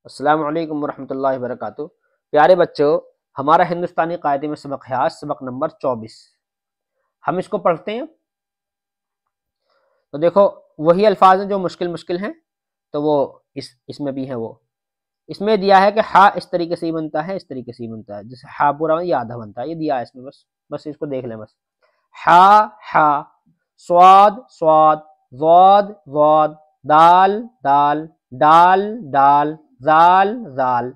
السلام علیکم ورحمۃ اللہ وبرکاتہ۔ پیارے بچوں، ہمارا ہندوستانی قاعدے میں سبق ہے، آج سبق نمبر 24۔ ہم اس کو پڑھتے ہیں تو دیکھو وہی الفاظ ہیں جو مشکل ہیں، تو وہ اس میں بھی ہیں۔ وہ اس میں دیا ہے کہ ہا اس طریقے سے ہی بنتا ہے، اس طریقے سے ہی بنتا ہے، جیسے ہا پورا یہ آدھا بنتا ہے، یہ دیا ہے اس میں۔ بس اس کو دیکھ لیں۔ بس ہا، صاد ضاد دال ڈال زال،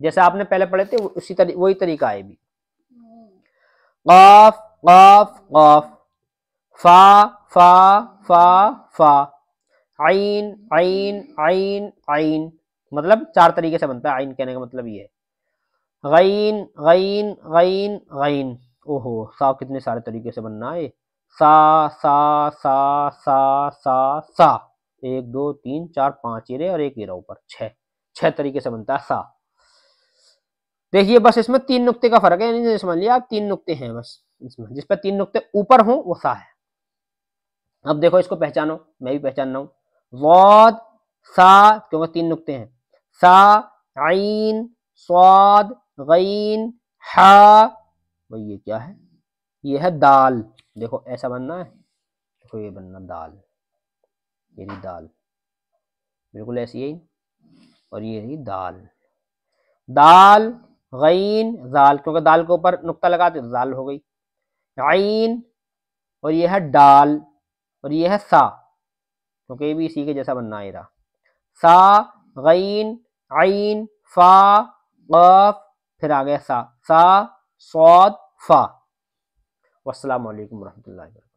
جیسے آپ نے پہلے پڑھے تھے وہی طریقہ ہے بھی۔ قاف فا عین، مطلب چار طریقے سے بنتا ہے عین کہنے کا مطلب یہ ہے۔ غین، اوہو سا کتنے سارے طریقے سے بننا ہے۔ سا 1 2 3 4 5 یہ اور ایک یہ رہا اوپر، 6 طریقے سے بنتا ہے سا۔ دیکھیے بس اس میں 3 نقطے کا فرق ہے، سمجھ لیا آپ، 3 نقطے ہیں بس اس میں، جس پہ 3 نقطے اوپر ہوں وہ سا ہے۔ اب دیکھو اس کو پہچانو، میں بھی پہچان رہا ہوں۔ ضاد سا کیونکہ 3 نقطے ہیں، سا عین صاد غین ہا، یہ کیا ہے؟ یہ ہے دال۔ دیکھو ایسا بننا ہے، دیکھو یہ بننا دال، یہ رہی دال، بالکل ایسی ہی، اور یہ رہی دال غین زال، کیونکہ دال کے اوپر نقطہ لگاتے تو زال ہو گئی، عین، اور یہ ہے ڈال، اور یہ ہے سا، کیونکہ یہ بھی اسی کے جیسا بننا ہے، رہا سا غین عین فا قاف، پھر آ گیا سا صاد فا۔ والسلام علیکم ورحمۃ اللہ وبرکاتہ۔